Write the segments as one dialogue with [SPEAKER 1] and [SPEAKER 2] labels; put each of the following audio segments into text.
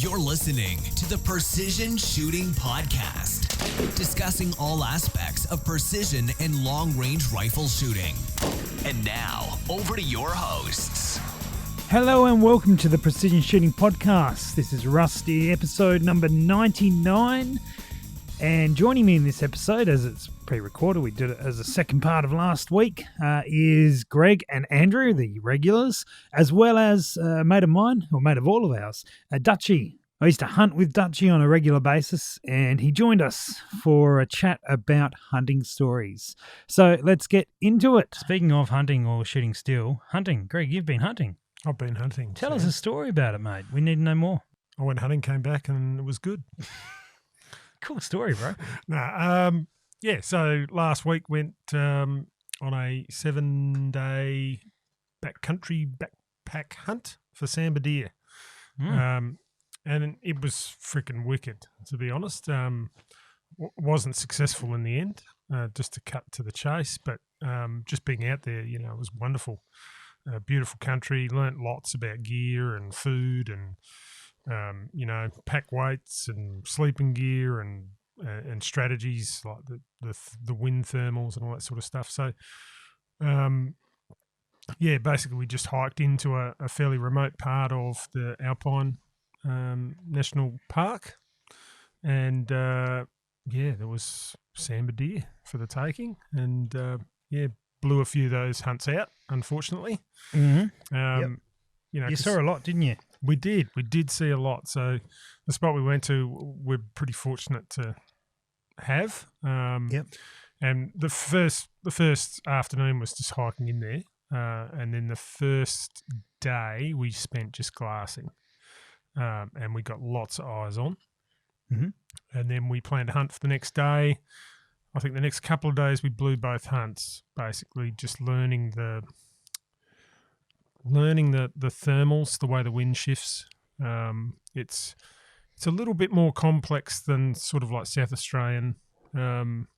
[SPEAKER 1] You're listening to the Precision Shooting Podcast, discussing all aspects of precision and long-range rifle shooting. And now, over to your hosts.
[SPEAKER 2] Hello and welcome to the Precision Shooting Podcast. This is Rusty, episode number 99. And joining me in this episode, as it's pre-recorded, we did it as a second part of last week, is Greg and Andrew, the regulars, as well as a mate of mine, or mate of all of ours, Dutchy. I used to hunt with Dutchy on a regular basis, and he joined us for a chat about hunting stories. So let's get into it. Speaking of hunting or shooting still, hunting. Greg, you've been hunting.
[SPEAKER 3] I've been hunting.
[SPEAKER 2] Tell us a story about it, mate. We need to know more.
[SPEAKER 3] I went hunting, came back, and it was good.
[SPEAKER 2] Cool story, bro.
[SPEAKER 3] So last week went on a 7-day backcountry backpack hunt for sambar deer. And it was freaking wicked, to be honest. Wasn't successful in the end, just to cut to the chase, but just being out there, it was wonderful. Beautiful country, learnt lots about gear and food and pack weights and sleeping gear and strategies like the wind thermals and all that sort of stuff. So, basically we just hiked into a fairly remote part of the Alpine National Park, and there was sambar deer for the taking, and blew a few of those hunts out, unfortunately.
[SPEAKER 2] Mm-hmm. You saw a lot, didn't you?
[SPEAKER 3] We did see a lot. So the spot we went to, we're pretty fortunate to have. And the first afternoon was just hiking in there, and then the first day we spent just glassing, and we got lots of eyes on. Mm-hmm. And then we planned to hunt for the next day. I think the next couple of days we blew both hunts, basically just learning the thermals, the way the wind shifts. It's a little bit more complex than sort of like South Australian wind,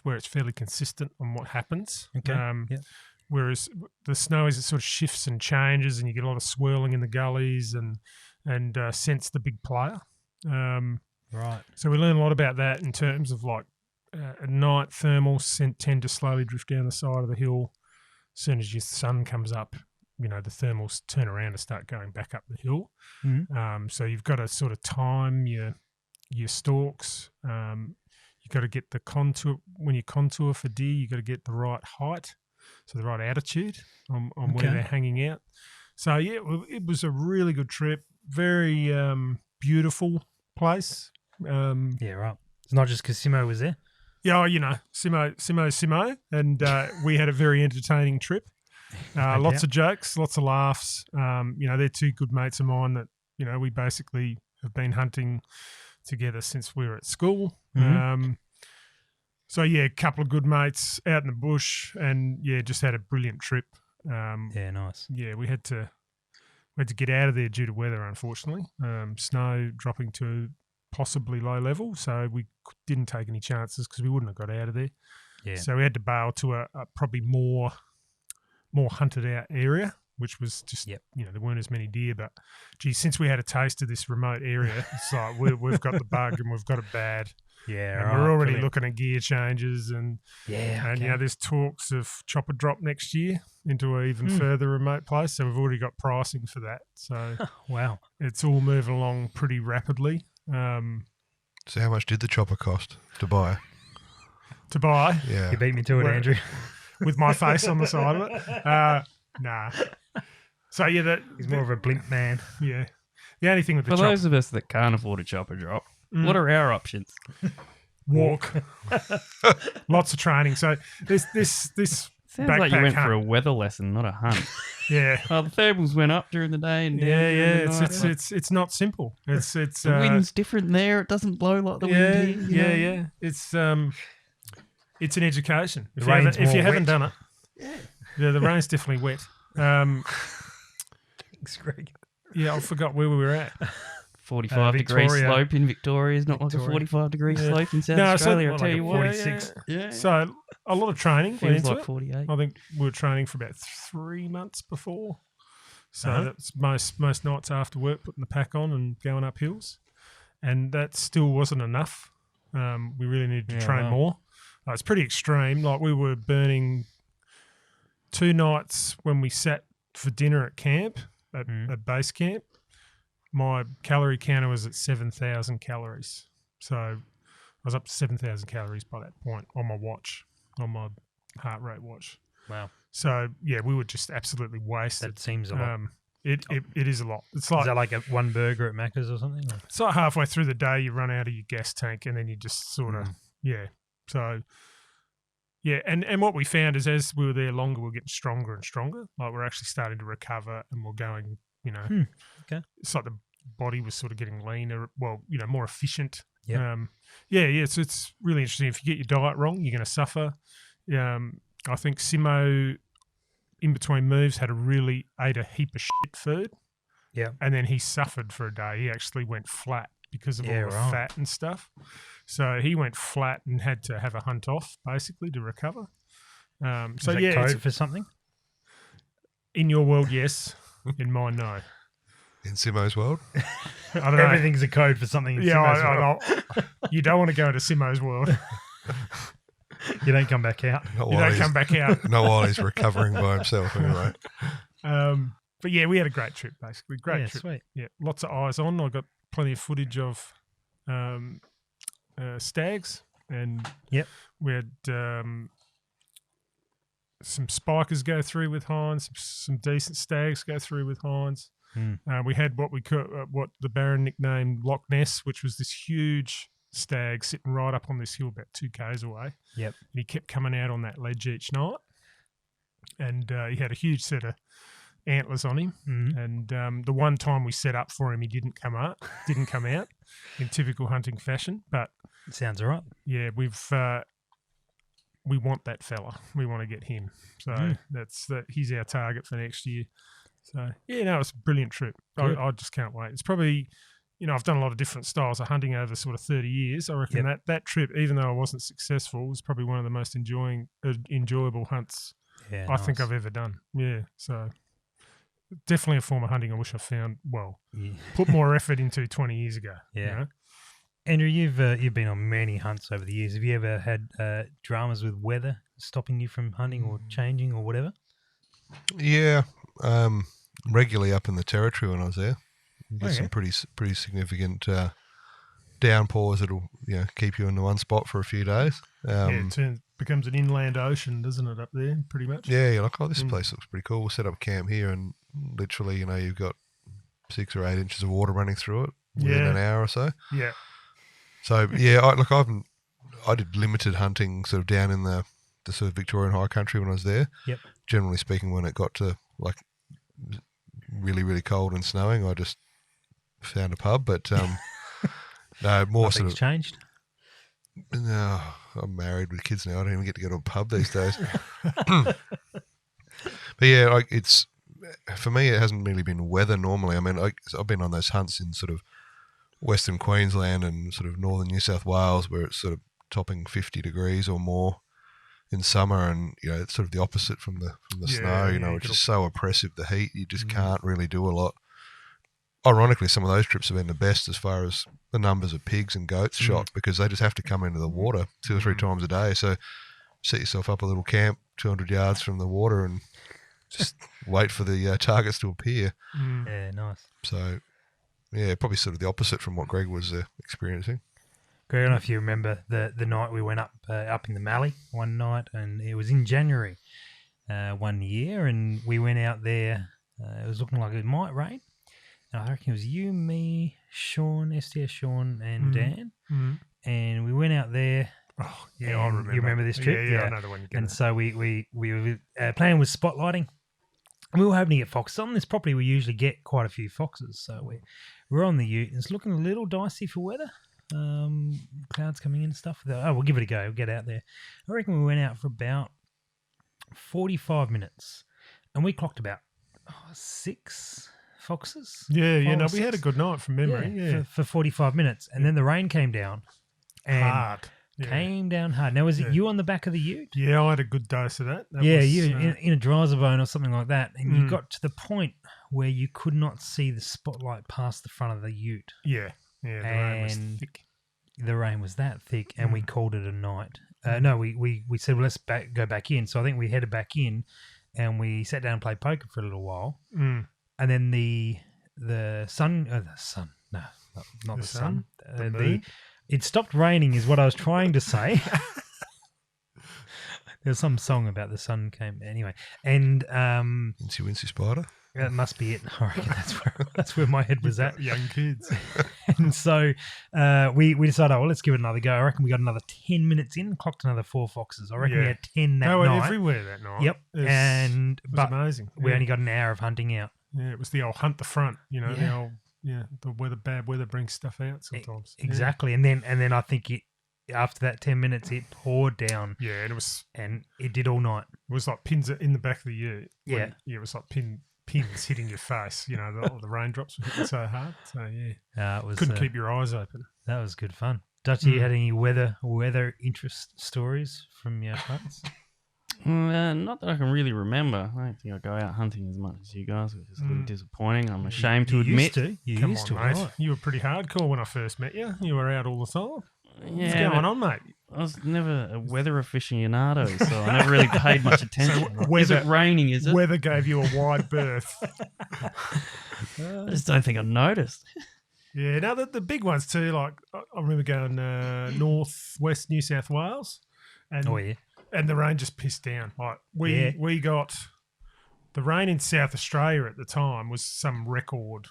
[SPEAKER 3] where it's fairly consistent on what happens.
[SPEAKER 2] Okay.
[SPEAKER 3] Whereas the snowies, it sort of shifts and changes, and you get a lot of swirling in the gullies and sense the big player.
[SPEAKER 2] Right.
[SPEAKER 3] So we learn a lot about that in terms of like at night thermals tend to slowly drift down the side of the hill. As soon as your sun comes up, the thermals turn around and start going back up the hill. Mm-hmm. So you've got to sort of time your stalks. You've got to get the contour. When you contour for deer, you've got to get the right height, so the right attitude on where they're hanging out. So, it was a really good trip. Very beautiful place.
[SPEAKER 2] Right. It's not just because Simo was there.
[SPEAKER 3] Yeah, Simo, and we had a very entertaining trip. Lots of jokes, lots of laughs. They're two good mates of mine that, we basically have been hunting together since we were at school. Mm-hmm. A couple of good mates out in the bush, and just had a brilliant trip.
[SPEAKER 2] Nice.
[SPEAKER 3] Yeah, we had to get out of there due to weather, unfortunately. Snow dropping to possibly low level, so we didn't take any chances because we wouldn't have got out of there. Yeah. So we had to bail to a probably more hunted out area, which was just there weren't as many deer. But since we had a taste of this remote area, it's like we've got the bug and we've got it bad.
[SPEAKER 2] Yeah,
[SPEAKER 3] and we're already looking at gear changes and there's talks of chopper drop next year into an even further remote place. So we've already got pricing for that. So
[SPEAKER 2] wow,
[SPEAKER 3] it's all moving along pretty rapidly.
[SPEAKER 4] So how much did the chopper cost to buy?
[SPEAKER 3] Yeah.
[SPEAKER 2] You beat me to it, Andrew.
[SPEAKER 3] With my face on the side of it? Nah. So,
[SPEAKER 2] he's more of a blimp man.
[SPEAKER 3] Yeah. The only thing with the
[SPEAKER 5] For those of us that can't afford a chopper drop, what are our options?
[SPEAKER 3] Walk. Lots of training. So this
[SPEAKER 5] Sounds like you went for a weather lesson, not a hunt.
[SPEAKER 3] Yeah.
[SPEAKER 5] The thermals went up during the day and down.
[SPEAKER 3] It's not simple. It's
[SPEAKER 5] the wind's different there. It doesn't blow like the wind here.
[SPEAKER 3] Yeah. It's an education. If
[SPEAKER 2] rain's
[SPEAKER 3] you haven't done it, the rain's definitely wet.
[SPEAKER 2] Thanks, Greg.
[SPEAKER 3] Yeah, I forgot where we were at.
[SPEAKER 5] 45 degree slope in Victoria is not like a 45 degree slope in South Australia, I'll tell you what.
[SPEAKER 2] 46.
[SPEAKER 3] Yeah. So a lot of training went
[SPEAKER 5] Feels
[SPEAKER 3] into
[SPEAKER 5] like
[SPEAKER 3] it.
[SPEAKER 5] 48.
[SPEAKER 3] I think we were training for about 3 months before. So that's most nights after work, putting the pack on and going up hills. And that still wasn't enough. We really needed to train more. It's pretty extreme. Like we were burning 2 nights when we sat for dinner at camp, at base camp. My calorie counter was at 7,000 calories. So I was up to 7,000 calories by that point on my watch, on my heart rate watch.
[SPEAKER 2] Wow.
[SPEAKER 3] So, yeah, we were just absolutely wasted.
[SPEAKER 2] That seems a lot.
[SPEAKER 3] It is a lot. It's like,
[SPEAKER 2] is that like one burger at Macca's or something? Or?
[SPEAKER 3] It's like halfway through the day, you run out of your gas tank and then you just sort of, So, yeah, and what we found is as we were there longer, we were getting stronger and stronger. Like we're actually starting to recover and we're going,
[SPEAKER 2] okay.
[SPEAKER 3] It's like the body was sort of getting leaner, more efficient.
[SPEAKER 2] Yeah.
[SPEAKER 3] So it's really interesting. If you get your diet wrong, you're going to suffer. I think Simo, in between moves, ate a heap of shit food.
[SPEAKER 2] Yeah.
[SPEAKER 3] And then he suffered for a day. He actually went flat because of all the fat and stuff. So he went flat and had to have a hunt off, basically, to recover.
[SPEAKER 2] Is that code for something?
[SPEAKER 3] In your world, yes. In mine, no.
[SPEAKER 4] In Simo's world?
[SPEAKER 3] I don't know.
[SPEAKER 2] Everything's a code for something in Simo's world.
[SPEAKER 3] You don't want to go into Simo's world.
[SPEAKER 2] You don't come back out.
[SPEAKER 3] Come back out.
[SPEAKER 4] Not while he's recovering by himself, anyway.
[SPEAKER 3] But yeah, we had a great trip, basically. Great trip.
[SPEAKER 2] Sweet.
[SPEAKER 3] Yeah, lots of eyes on. I got plenty of footage of stags, and we had some spikers go through with hinds, some decent stags go through with hinds. We had what the Baron nicknamed Loch Ness, which was this huge stag sitting right up on this hill about 2 k's away.
[SPEAKER 2] Yep.
[SPEAKER 3] And he kept coming out on that ledge each night, and he had a huge set of antlers on him. And the one time we set up for him, he didn't come out in typical hunting fashion. But
[SPEAKER 2] sounds all right.
[SPEAKER 3] Yeah, we want that fella. We want to get him. So he's our target for next year. So yeah, it's a brilliant trip. I just can't wait. It's probably, I've done a lot of different styles of hunting over sort of 30 years. I reckon that trip, even though I wasn't successful, was probably one of the most enjoyable hunts I think I've ever done. Yeah, so definitely a form of hunting I wish I found. Put more effort into 20 years ago.
[SPEAKER 2] Yeah. Andrew, you've been on many hunts over the years. Have you ever had dramas with weather stopping you from hunting or changing or whatever?
[SPEAKER 4] Yeah, regularly up in the Territory when I was there. You get some pretty significant downpours that'll keep you in the one spot for a few days.
[SPEAKER 3] It becomes an inland ocean, doesn't it, up there, pretty much?
[SPEAKER 4] Yeah, you're like, this place looks pretty cool. We'll set up camp here, and literally, you've got 6 or 8 inches of water running through it within an hour or so.
[SPEAKER 3] Yeah.
[SPEAKER 4] So I did limited hunting sort of down in the sort of Victorian high country when I was there.
[SPEAKER 2] Yep.
[SPEAKER 4] Generally speaking, when it got to like really, really cold and snowing, I just found a pub. But no, more sort of
[SPEAKER 2] changed.
[SPEAKER 4] No, I'm married with kids now. I don't even get to go to a pub these days. But yeah, it's for me. It hasn't really been weather normally. I mean, I've been on those hunts in sort of Western Queensland and sort of northern New South Wales, where it's sort of topping 50 degrees or more in summer, and it's sort of the opposite from the snow. It's just so oppressive, the heat. You just can't really do a lot. Ironically, some of those trips have been the best as far as the numbers of pigs and goats shot, because they just have to come into the water 2 or 3 times a day. So set yourself up a little camp 200 yards from the water and just wait for the targets to appear.
[SPEAKER 2] Yeah, nice.
[SPEAKER 4] So yeah, probably sort of the opposite from what Greg was experiencing.
[SPEAKER 2] Greg, I don't know if you remember the night we went up in the Mallee one night, and it was in January one year, and we went out there. It was looking like it might rain. And I reckon it was you, me, Sean, STS Sean, and Dan. And we went out there.
[SPEAKER 3] Oh, yeah, I remember.
[SPEAKER 2] You remember this trip?
[SPEAKER 3] Yeah, I know the one you're getting.
[SPEAKER 2] And so we were plan was spotlighting. And we were hoping to get foxes. On this property, we usually get quite a few foxes. So we're on the ute, and it's looking a little dicey for weather. Clouds coming in and stuff. We'll give it a go. We'll get out there. I reckon we went out for about 45 minutes, and we clocked about 6 foxes.
[SPEAKER 3] Yeah, we had a good night from memory.
[SPEAKER 2] For 45 minutes, and then the rain came down. And
[SPEAKER 3] hard.
[SPEAKER 2] Came down hard. Now, was it you on the back of the ute?
[SPEAKER 3] Yeah, I had a good dose of that.
[SPEAKER 2] You in a dryzer bone or something like that, and you got to the point where you could not see the spotlight past the front of the ute.
[SPEAKER 3] Yeah, the rain was thick.
[SPEAKER 2] The rain was that thick, and we called it a night. No, we said, well, let's go back in. So I think we headed back in, and we sat down and played poker for a little while. And then the sun, no, not the sun. It stopped raining is what I was trying to say. There's some song about the sun came anyway. And
[SPEAKER 4] Incy Wincy Spider?
[SPEAKER 2] That must be it. I reckon that's where my head was at.
[SPEAKER 3] Young kids.
[SPEAKER 2] And so we decided, let's give it another go. I reckon we got another 10 minutes in, clocked another 4 foxes. I reckon we had 10 that night.
[SPEAKER 3] They were everywhere that night.
[SPEAKER 2] Yep. It was
[SPEAKER 3] amazing.
[SPEAKER 2] We only got an hour of hunting out.
[SPEAKER 3] Yeah, it was the old hunt the front, the old the bad weather brings stuff out sometimes.
[SPEAKER 2] Exactly. Yeah. And then I think after that 10 minutes it poured down.
[SPEAKER 3] Yeah,
[SPEAKER 2] and it did all night.
[SPEAKER 3] It was like pins in the back of the ute.
[SPEAKER 2] Yeah.
[SPEAKER 3] It was like pins hitting your face, the raindrops were hitting so hard. So couldn't keep your eyes open.
[SPEAKER 2] That was good fun. Dutchy, you had any weather interest stories from your hunts?
[SPEAKER 5] Not that I can really remember. I don't think I go out hunting as much as you guys, which is a little disappointing. I'm ashamed to admit.
[SPEAKER 2] You used to,
[SPEAKER 3] mate.
[SPEAKER 2] Right.
[SPEAKER 3] You were pretty hardcore when I first met you. You were out all the time.
[SPEAKER 5] Yeah,
[SPEAKER 3] what's going on, mate?
[SPEAKER 5] I was never a weather aficionado, so I never really paid much attention. Is it raining, is it?
[SPEAKER 3] Weather gave you a wide berth.
[SPEAKER 5] I just don't think I noticed.
[SPEAKER 3] Yeah, now the big ones too, like I remember going northwest New South Wales. And, and the rain just pissed down. Like we got the rain in South Australia at the time was some record,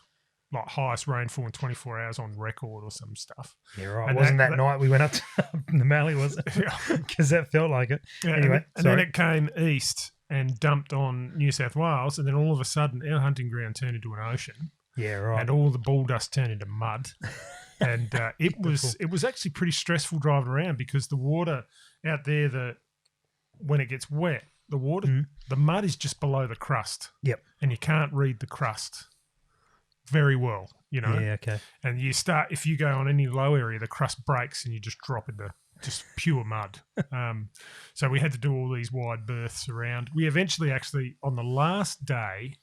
[SPEAKER 3] like highest rainfall in 24 hours on record or some stuff.
[SPEAKER 2] Yeah, right. And wasn't that night we went up to the Mallee, was it? Because that felt like it.
[SPEAKER 3] Yeah,
[SPEAKER 2] anyway,
[SPEAKER 3] and then it came east and dumped on New South Wales, and then all of a sudden our hunting ground turned into an ocean.
[SPEAKER 2] Yeah, right.
[SPEAKER 3] And all the bull dust turned into mud. And it was actually pretty stressful driving around because the water out there, when it gets wet, the mud is just below the crust.
[SPEAKER 2] Yep.
[SPEAKER 3] And you can't read the crust very well,
[SPEAKER 2] Yeah, okay.
[SPEAKER 3] And if you go on any low area, the crust breaks and you just drop into just pure mud. So we had to do all these wide berths around. We eventually actually, on the last day,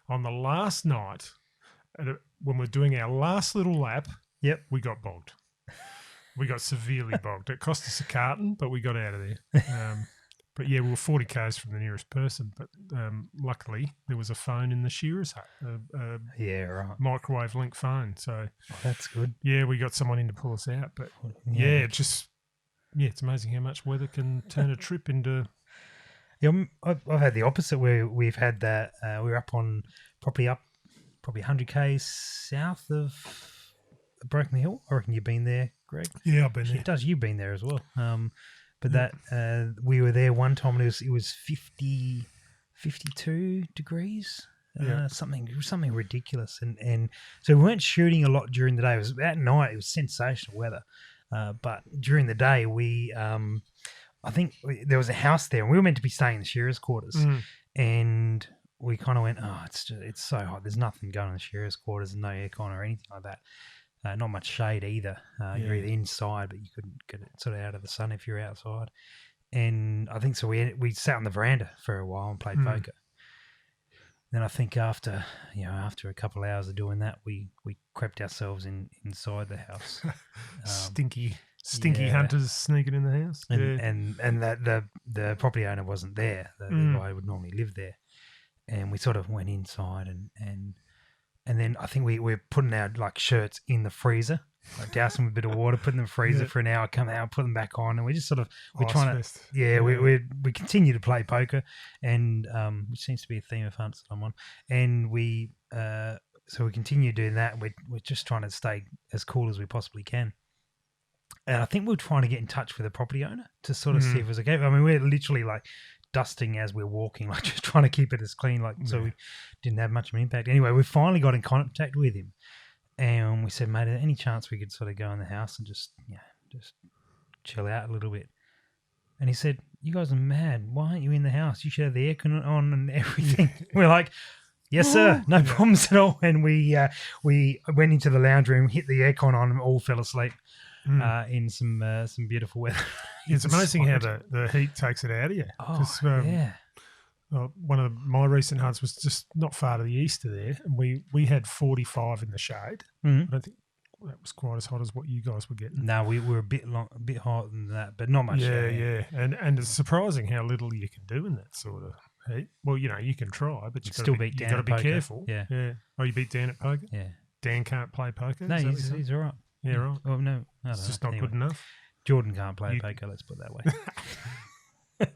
[SPEAKER 3] on the last night, when we're doing our last little lap, we got bogged. We got severely bogged. It cost us a carton, but we got out of there. But yeah, we were 40 k's from the nearest person. But luckily, there was a phone in the shearer's hut,
[SPEAKER 2] right,
[SPEAKER 3] microwave link phone. So
[SPEAKER 2] that's good.
[SPEAKER 3] Yeah, we got someone in to pull us out. But it's amazing how much weather can turn a trip into.
[SPEAKER 2] Yeah, I've had the opposite where we've had that. We're probably 100 k's south of Broken Hill. I reckon you've been there, Greg.
[SPEAKER 3] Yeah, I've been there.
[SPEAKER 2] Does you've been there as well. But that we were there one time and it was 52 degrees. Something ridiculous. And so we weren't shooting a lot during the day. It was at night. It was sensational weather. But during the day, I think there was a house there, and we were meant to be staying in the shearers' quarters. And we kind of went, it's so hot. There's nothing going on in the shearers' quarters, and no aircon or anything like that. Not much shade either. You're either inside, but you couldn't get it sort of out of the sun if you're outside. And I think so. We sat on the veranda for a while and played poker. Then I think after a couple of hours of doing that, we crept ourselves inside the house.
[SPEAKER 3] Stinky hunters sneaking in the house.
[SPEAKER 2] And that the property owner wasn't there. The guy who would normally live there. And we sort of went inside and then I think we're putting our shirts in the freezer, douse them with a bit of water, put them in the freezer for an hour, come out, put them back on, and we just we're trying to we continue to play poker, and which seems to be a theme of hunts that I'm on, and we continue doing that. We're just trying to stay as cool as we possibly can. And I think we're trying to get in touch with the property owner to sort of see if it was okay. I mean, we're literally dusting as we're walking, just trying to keep it as clean, so we didn't have much of an impact. Anyway, we finally got in contact with him, and we said, mate, any chance we could sort of go in the house and just chill out a little bit? And he said, you guys are mad. Why aren't you in the house? You should have the aircon on and everything. We're like, yes, sir, no problems at all. And we went into the lounge room, hit the aircon on, and all fell asleep. in some beautiful weather.
[SPEAKER 3] It's amazing how
[SPEAKER 2] Inside.
[SPEAKER 3] the heat takes it out of you.
[SPEAKER 2] Oh,
[SPEAKER 3] 'Cause,
[SPEAKER 2] yeah.
[SPEAKER 3] one of my recent hunts was just not far to the east of there, and we had 45 in the shade.
[SPEAKER 2] Mhm.
[SPEAKER 3] I don't think that was quite as hot as what you guys were getting.
[SPEAKER 2] No, we were a bit hotter than that, but not much.
[SPEAKER 3] Yeah. And it's surprising how little you can do in that sort of heat. Well, you can try, but
[SPEAKER 2] Still beat
[SPEAKER 3] you
[SPEAKER 2] Dan
[SPEAKER 3] got to
[SPEAKER 2] at
[SPEAKER 3] be
[SPEAKER 2] poker.
[SPEAKER 3] careful.
[SPEAKER 2] Yeah.
[SPEAKER 3] Oh, you beat Dan at poker?
[SPEAKER 2] Yeah.
[SPEAKER 3] Dan can't play poker?
[SPEAKER 2] No,
[SPEAKER 3] Is that what you're saying?
[SPEAKER 2] he's all right.
[SPEAKER 3] Yeah, right.
[SPEAKER 2] Oh, no. I
[SPEAKER 3] It's
[SPEAKER 2] don't
[SPEAKER 3] just
[SPEAKER 2] know.
[SPEAKER 3] not
[SPEAKER 2] Anyway,
[SPEAKER 3] good enough.
[SPEAKER 2] Jordan can't play
[SPEAKER 3] You-
[SPEAKER 2] poker, let's put it that way.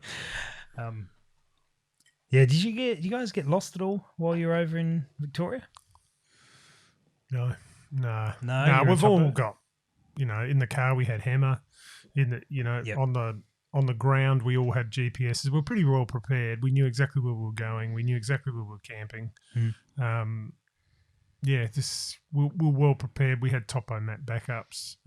[SPEAKER 2] Yeah, did you guys get lost at all while you were over in Victoria?
[SPEAKER 3] No.
[SPEAKER 2] No, you're on
[SPEAKER 3] We've
[SPEAKER 2] top
[SPEAKER 3] all
[SPEAKER 2] of it.
[SPEAKER 3] got, in the car we had hammer, in the,
[SPEAKER 2] Yep.
[SPEAKER 3] on the ground we all had GPSs. We're pretty well prepared. We knew exactly where we were going. We knew exactly where we were camping.
[SPEAKER 2] Mm.
[SPEAKER 3] We're well prepared. We had topo map backups.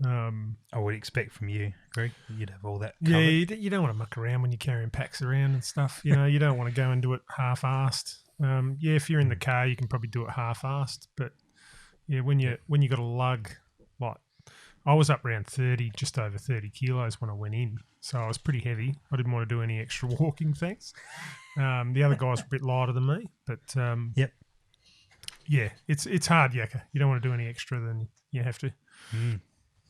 [SPEAKER 2] I would expect from you, Greg, you'd have all that
[SPEAKER 3] Yeah,
[SPEAKER 2] covered.
[SPEAKER 3] you don't want to muck around when you're carrying packs around and stuff. You don't want to go and do it half-assed. If you're in the car, you can probably do it half-assed. But yeah, when you got a lug, like I was up around 30, just over 30 kilos when I went in, so I was pretty heavy. I didn't want to do any extra walking things. The other guys were a bit lighter than me, but
[SPEAKER 2] Yep.
[SPEAKER 3] yeah, it's hard, Yakka. You don't want to do any extra than you have to.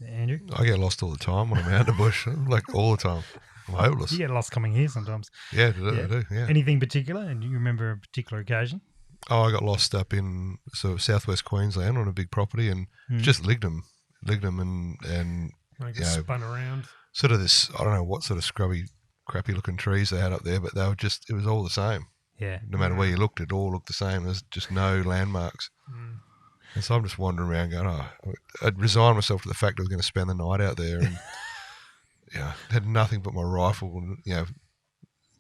[SPEAKER 2] Andrew?
[SPEAKER 4] I get lost all the time when I'm out in the bush, like all the time. I'm hopeless.
[SPEAKER 2] You get lost coming here sometimes.
[SPEAKER 4] Yeah, I do. Yeah.
[SPEAKER 2] Anything particular? And do you remember a particular occasion?
[SPEAKER 4] Oh, I got lost up in sort of southwest Queensland on a big property and just ligged them and
[SPEAKER 3] Like
[SPEAKER 4] Yeah.
[SPEAKER 3] spun around.
[SPEAKER 4] sort of this, I don't know what sort of scrubby, crappy looking trees they had up there, but they were just, it was all the same.
[SPEAKER 2] Yeah.
[SPEAKER 4] No matter where you looked, it all looked the same. There's just no landmarks. And so I'm just wandering around going, I'd resigned myself to the fact I was going to spend the night out there and had nothing but my rifle and, a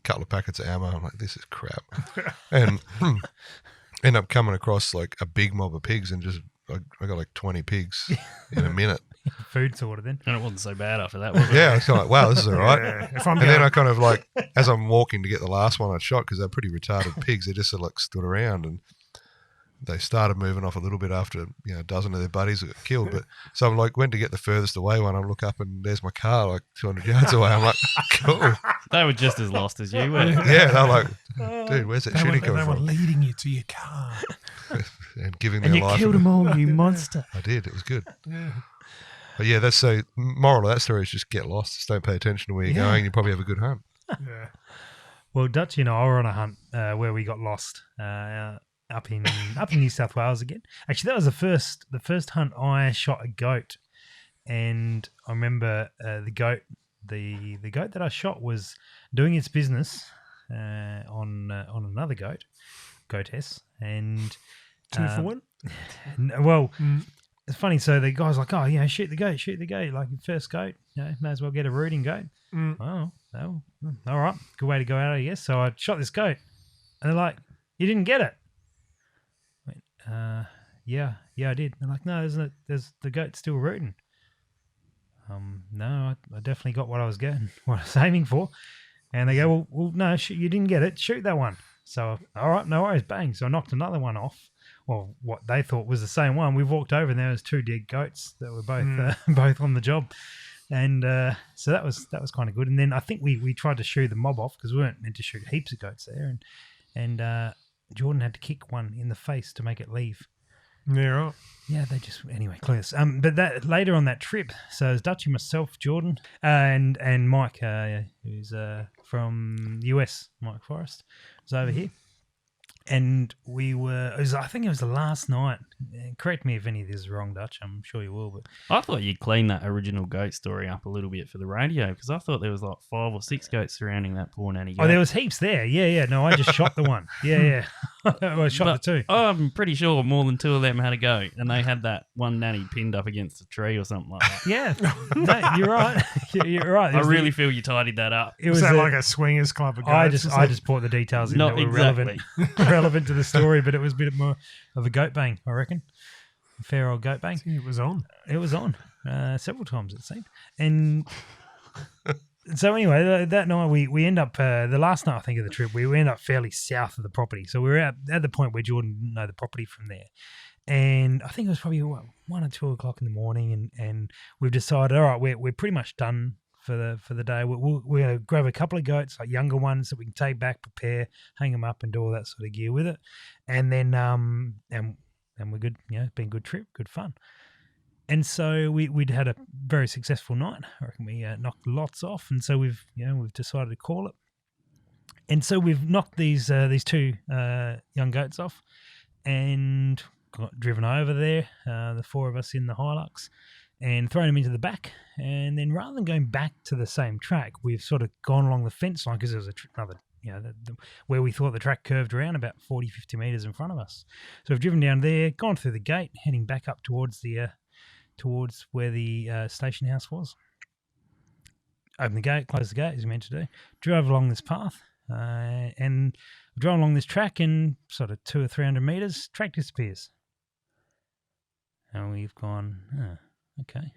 [SPEAKER 4] couple of packets of ammo. I'm like, this is crap. And end up coming across like a big mob of pigs and just, I got like 20 pigs in a minute.
[SPEAKER 2] Food sorted then.
[SPEAKER 5] And it wasn't so bad after that, was it?
[SPEAKER 4] Yeah, I was kind of like, wow, this is all right.
[SPEAKER 3] Yeah, if I'm
[SPEAKER 4] And then
[SPEAKER 3] going-
[SPEAKER 4] I kind of like, as I'm walking to get the last one I'd shot, because they're pretty retarded pigs, they just sort of like stood around and they started moving off a little bit after, a dozen of their buddies got killed. But so I'm like, went to get the furthest away one. I look up and there's my car like 200 yards away. I'm like, cool.
[SPEAKER 5] They were just as lost as you were.
[SPEAKER 4] Yeah, they're like, dude, where's that shooting
[SPEAKER 3] they
[SPEAKER 4] coming
[SPEAKER 3] were
[SPEAKER 4] from?
[SPEAKER 3] leading you to your car.
[SPEAKER 4] And giving me
[SPEAKER 2] And
[SPEAKER 4] a
[SPEAKER 2] you
[SPEAKER 4] life.
[SPEAKER 2] killed them all, you monster.
[SPEAKER 4] I did. It was good.
[SPEAKER 3] Yeah.
[SPEAKER 4] But yeah, that's so moral of that story is just get lost. Just don't pay attention to where you're going. You probably have a good hunt.
[SPEAKER 3] Yeah.
[SPEAKER 2] Well, Dutchy and I were on a hunt where we got lost up in New South Wales again. Actually, that was the first hunt I shot a goat, and I remember the goat that I shot was doing its business on another goatess, and
[SPEAKER 3] 2 for 1?
[SPEAKER 2] well. It's funny. So the guy's like, "Oh, shoot the goat, like your first goat. May as well get a rooting goat." Oh, all right, good way to go out, I guess. So I shot this goat, and they're like, "You didn't get it." I went, yeah, I did. They're like, "No, isn't it? There's the goat still rooting." No, I definitely got what I was aiming for. And they go, "Well, no, you didn't get it. Shoot that one." So, all right, no worries, bang. So I knocked another one off. Well, what they thought was the same one. We walked over and there was 2 dead goats that were both on the job, and so that was kind of good. And then I think we tried to shoo the mob off because we weren't meant to shoot heaps of goats there, and Jordan had to kick one in the face to make it leave.
[SPEAKER 3] Yeah, right.
[SPEAKER 2] Yeah, they just anyway close. But that later on that trip, so it was Dutchy, myself, Jordan, and Mike, who's from the US, Mike Forrest, was over here. And I think it was the last night. Correct me if any of this is wrong, Dutch. I'm sure you will. But
[SPEAKER 5] I thought you'd clean that original goat story up a little bit for the radio because I thought there was like 5 or 6 goats surrounding that poor nanny goat.
[SPEAKER 2] there was heaps there. Yeah. No, I just shot the one. Yeah. I shot the 2.
[SPEAKER 5] I'm pretty sure more than 2 of them had a goat, and they had that one nanny pinned up against a tree or something like that.
[SPEAKER 2] Yeah, no, you're right. You're right.
[SPEAKER 5] I really feel you tidied that up.
[SPEAKER 2] It
[SPEAKER 3] Was
[SPEAKER 2] was
[SPEAKER 3] that like a swingers club of goats?
[SPEAKER 2] I just brought the details in
[SPEAKER 5] Not
[SPEAKER 2] that were
[SPEAKER 5] exactly.
[SPEAKER 2] relevant to the story, but it was a bit more of a goat bang, I reckon. A fair old goat bang.
[SPEAKER 3] It was on.
[SPEAKER 2] It was on several times, it seemed. And so anyway, that night we end up, the last night I think of the trip, we end up fairly south of the property. So we were at the point where Jordan didn't know the property from there. And I think it was probably 1 or 2 o'clock in the morning, and we've decided, all right, we're pretty much done for the day. We're going to grab a couple of goats, like younger ones, that we can take back, prepare, hang them up, and do all that sort of gear with it. And then and we're good. Been a good trip, good fun. And so we'd had a very successful night. I reckon we knocked lots off, and so we've decided to call it. And so we've knocked these 2 young goats off, and got driven over there, the 4 of us in the Hilux, and thrown them into the back. And then rather than going back to the same track, we've sort of gone along the fence line, because there was another, where we thought the track curved around about 40, 50 metres in front of us. So we've driven down there, gone through the gate, heading back up towards where the station house was. Open the gate, close the gate, as you're meant to do. Drove along this path, and drove along this track, and sort of 200 or 300 metres, track disappears. And we've gone, okay.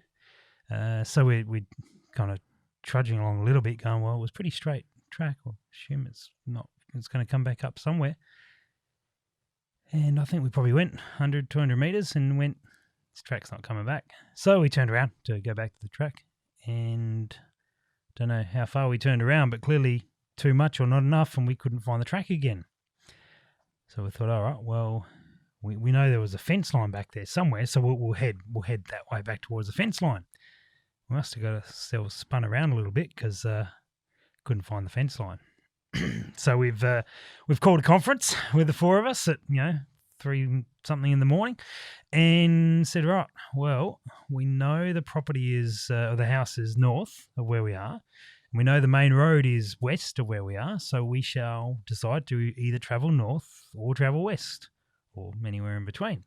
[SPEAKER 2] So we're kind of trudging along a little bit, going, well, it was pretty straight track. I'll assume it's going to come back up somewhere. And I think we probably went 100, 200 metres and went, this track's not coming back. So we turned around to go back to the track, and don't know how far we turned around, but clearly too much or not enough, and we couldn't find the track again. So we thought, all right, well, we know there was a fence line back there somewhere, so we'll head that way back towards the fence line. We must have got ourselves spun around a little bit, because couldn't find the fence line. So we've called a conference with the 4 of us at 3-something in the morning, and said, right, well, we know the property is, or the house is north of where we are. We know the main road is west of where we are, so we shall decide to either travel north or travel west, or anywhere in between.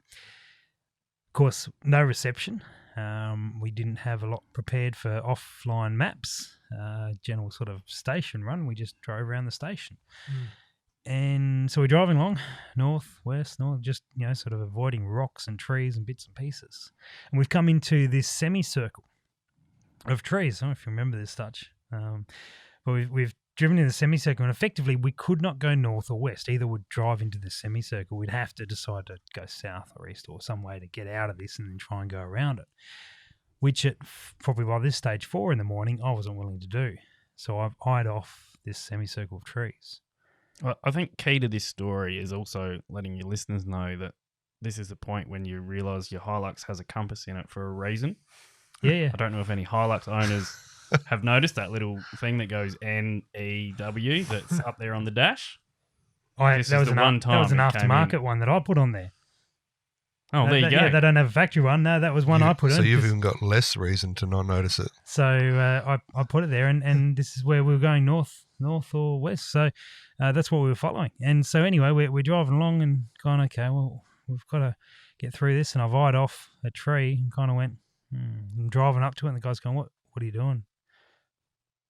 [SPEAKER 2] Of course, no reception. We didn't have a lot prepared for offline maps, general sort of station run. We just drove around the station. And so we're driving along, north, just, sort of avoiding rocks and trees and bits and pieces. And we've come into this semicircle of trees. I don't know if you remember this, Dutch. But we've driven in the semicircle, and effectively we could not go north or west. Either would drive into the semicircle. We'd have to decide to go south or east, or some way to get out of this and then try and go around it, which at probably by this stage 4 in the morning, I wasn't willing to do. So I've eyed off this semicircle of trees.
[SPEAKER 5] Well, I think key to this story is also letting your listeners know that this is the point when you realise your Hilux has a compass in it for a reason.
[SPEAKER 2] Yeah.
[SPEAKER 5] I don't know if any Hilux owners have noticed that little thing that goes NEW that's up there on the dash.
[SPEAKER 2] That was an aftermarket one that I put on there.
[SPEAKER 5] Oh, there you go.
[SPEAKER 2] Yeah, they don't have a factory one. No, that was one I put in.
[SPEAKER 4] So you've even got less reason to not notice it.
[SPEAKER 2] So I put it there, and this is where we were going, north or west. So that's what we were following. And so anyway, we're driving along and going, okay, well, we've got to get through this. And I've eyed off a tree and kind of went, I'm driving up to it, and the guy's going, what are you doing?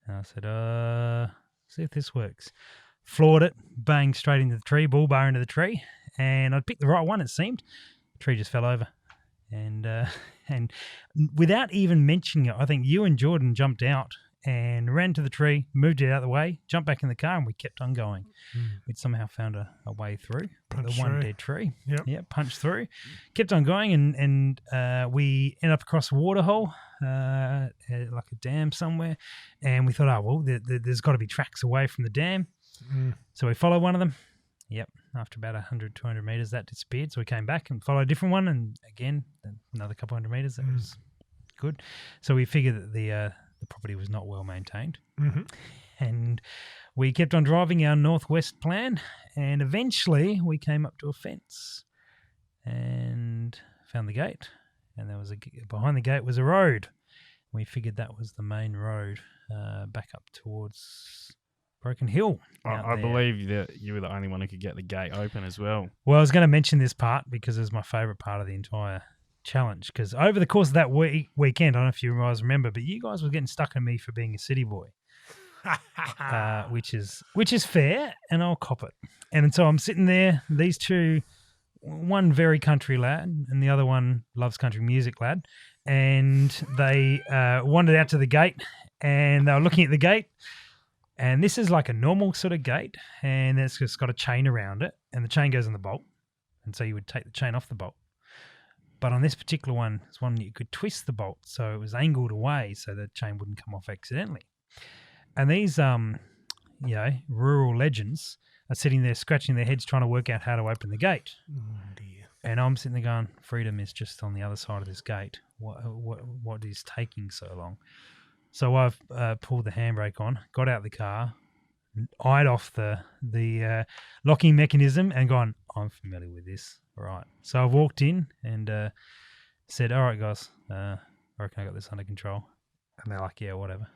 [SPEAKER 2] And I said, see if this works. Floored it, banged straight into the tree, bull bar into the tree, and I'd picked the right one, it seemed. The tree just fell over. And without even mentioning it, I think you and Jordan jumped out and ran to the tree, moved it out of the way, jumped back in the car, and we kept on going. We'd somehow found a way through the one dead tree. Yeah, punched through. Kept on going, and we ended up across a water hole, like a dam somewhere, and we thought, oh, well, there's got to be tracks away from the dam. So we followed one of them. Yep, after about 100, 200 metres, that disappeared. So we came back and followed a different one, and again, another couple 100 metres. That was good. So we figured that the property was not well maintained. And we kept on driving our northwest plan, and eventually we came up to a fence and found the gate. And there was behind the gate was a road. We figured that was the main road back up towards Broken Hill.
[SPEAKER 5] I believe that you were the only one who could get the gate open as well.
[SPEAKER 2] Well, I was going to mention this part because it was my favourite part of the entire challenge, because over the course of that weekend, I don't know if you guys remember, but you guys were getting stuck on me for being a city boy, which is fair, and I'll cop it. And so I'm sitting there, these two, one very country lad and the other one loves country music lad, and they wandered out to the gate, and they were looking at the gate, and this is like a normal sort of gate, and it's just got a chain around it, and the chain goes on the bolt, and so you would take the chain off the bolt. But on this particular one, it's one you could twist the bolt, so it was angled away so the chain wouldn't come off accidentally. And these, rural legends are sitting there scratching their heads trying to work out how to open the gate.
[SPEAKER 3] Oh, dear.
[SPEAKER 2] And I'm sitting there going, freedom is just on the other side of this gate. What is taking so long? So I've pulled the handbrake on, got out the car, eyed off the locking mechanism and gone, I'm familiar with this. All right. So I've walked in and said, all right, guys, I reckon I got this under control. And they're like, yeah, whatever.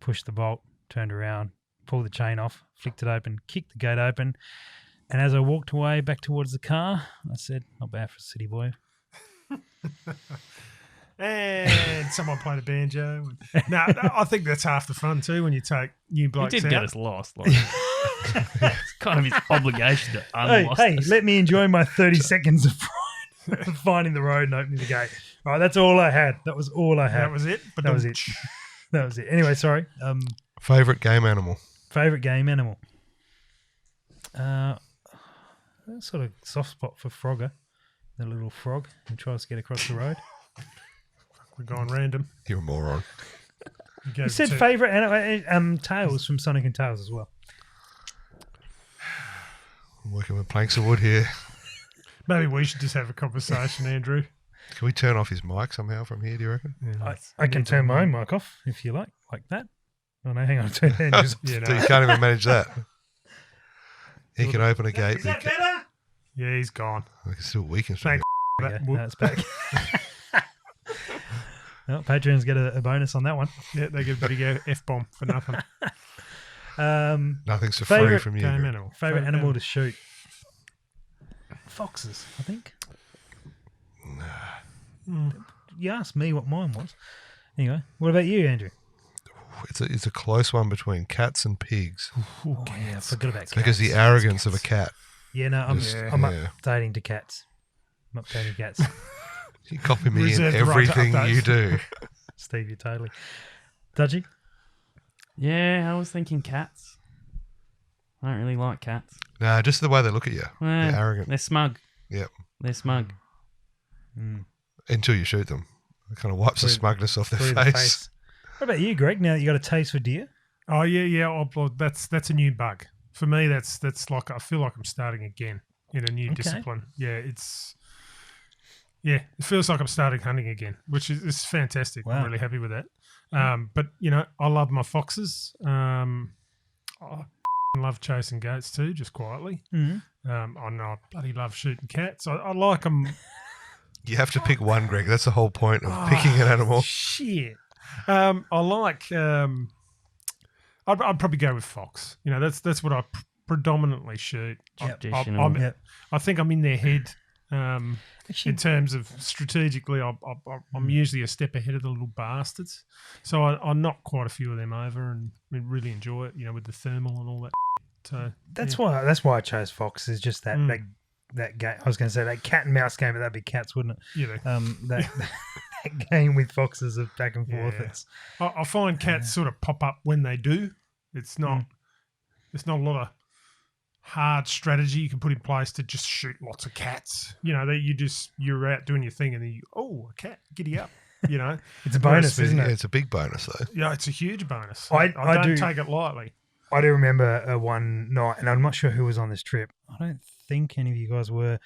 [SPEAKER 2] Pushed the bolt, turned around, pulled the chain off, flicked it open, kicked the gate open. And as I walked away back towards the car, I said, not bad for a city boy.
[SPEAKER 3] And someone played a banjo. No, I think that's half the fun too when you take new
[SPEAKER 5] He
[SPEAKER 3] blokes
[SPEAKER 5] did
[SPEAKER 3] out.
[SPEAKER 5] get us lost. Like, it's kind of his obligation to unlost
[SPEAKER 2] Hey,
[SPEAKER 5] us.
[SPEAKER 2] let me enjoy my 30 seconds of finding the road and opening the gate. All right, that's all I had. That was all I had.
[SPEAKER 3] That was it. But
[SPEAKER 2] That was it. That was it. Anyway, sorry.
[SPEAKER 4] Favorite game animal?
[SPEAKER 2] Favorite game animal? Sort of soft spot for Frogger, the little frog who tries to get across the road.
[SPEAKER 3] We're going random.
[SPEAKER 4] You're a moron.
[SPEAKER 2] You said favourite animal, Tails from Sonic and Tails as well.
[SPEAKER 4] I'm working with planks of wood here.
[SPEAKER 3] Maybe we should just have a conversation, Andrew.
[SPEAKER 4] Can we turn off his mic somehow from here, do you reckon?
[SPEAKER 3] Yeah,
[SPEAKER 2] I can turn my own mic off if you like that. Oh no, hang on. Turn Andrew's off.
[SPEAKER 3] Yeah,
[SPEAKER 4] So you can't even manage that. He can open a gate. But
[SPEAKER 2] better?
[SPEAKER 3] yeah, he's gone.
[SPEAKER 4] we can still weaken
[SPEAKER 3] Thank
[SPEAKER 2] Yeah,
[SPEAKER 3] that. Whoop.
[SPEAKER 2] no, it's back. Well, Patreons get a bonus on that one.
[SPEAKER 3] Yeah, they get a bit of F-bomb for nothing.
[SPEAKER 4] Nothing's for free
[SPEAKER 2] Favourite
[SPEAKER 4] from you.
[SPEAKER 3] Game
[SPEAKER 4] Greg.
[SPEAKER 3] animal.
[SPEAKER 2] Favourite animal to shoot? Foxes, I think. You asked me what mine was. Anyway, what about you, Andrew?
[SPEAKER 4] It's a close one between cats and pigs
[SPEAKER 2] Oh, yeah, I forgot about cats.
[SPEAKER 4] because the arrogance of a cat.
[SPEAKER 2] Yeah, no, I'm
[SPEAKER 4] Yeah.
[SPEAKER 2] updating to cats. I'm updating cats.
[SPEAKER 4] You copy me
[SPEAKER 3] Reserve
[SPEAKER 4] in
[SPEAKER 3] the right to
[SPEAKER 4] everything
[SPEAKER 3] update.
[SPEAKER 4] you do.
[SPEAKER 2] Steve, you totally. Dutchy?
[SPEAKER 5] Yeah, I was thinking cats. I don't really like cats.
[SPEAKER 4] Nah, just the way they look at you.
[SPEAKER 5] Eh,
[SPEAKER 4] They're arrogant.
[SPEAKER 5] They're smug.
[SPEAKER 4] Yep.
[SPEAKER 5] They're smug.
[SPEAKER 4] Until you shoot them. It kind of wipes the
[SPEAKER 2] Through-
[SPEAKER 4] smugness off their
[SPEAKER 2] Through
[SPEAKER 4] face.
[SPEAKER 2] the face. What about you, Greg? Now that you got a taste for deer?
[SPEAKER 3] Oh yeah. Well, that's a new bug for me. That's like I feel like I'm starting again in a new
[SPEAKER 2] Okay.
[SPEAKER 3] discipline. Yeah, it feels like I'm starting hunting again, which is fantastic.
[SPEAKER 2] Wow.
[SPEAKER 3] I'm really happy with that. But I love my foxes. I love chasing goats too, just quietly.
[SPEAKER 2] Mm-hmm.
[SPEAKER 3] I know I bloody love shooting cats. I like them.
[SPEAKER 4] You have to pick one, Greg. That's the whole point of picking an animal.
[SPEAKER 2] Shit.
[SPEAKER 3] I like. I'd probably go with fox. That's what I predominantly shoot.
[SPEAKER 2] Yep.
[SPEAKER 5] Traditional.
[SPEAKER 2] Yep.
[SPEAKER 3] I think I'm in their head.
[SPEAKER 2] Actually,
[SPEAKER 3] In terms of strategically, I'm usually a step ahead of the little bastards. So I knock quite a few of them over and we really enjoy it, with the thermal and all that. So
[SPEAKER 2] that's why I chose Fox. Is just that that game. I was going to say that cat and mouse game, but that'd be cats, wouldn't it? That that game with foxes of back and forth.
[SPEAKER 3] Yeah.
[SPEAKER 2] It's
[SPEAKER 3] I find cats sort of pop up when they do. It's not a lot of hard strategy you can put in place to just shoot lots of cats. You're out doing your thing and then a cat, giddy up.
[SPEAKER 2] it's a bonus, isn't
[SPEAKER 4] Yeah,
[SPEAKER 2] it?
[SPEAKER 4] it's a big bonus, though.
[SPEAKER 3] Yeah, it's a huge bonus.
[SPEAKER 2] I
[SPEAKER 3] don't
[SPEAKER 2] do-
[SPEAKER 3] take it lightly.
[SPEAKER 2] I do remember one night, and I'm not sure who was on this trip. I don't think any of you guys were.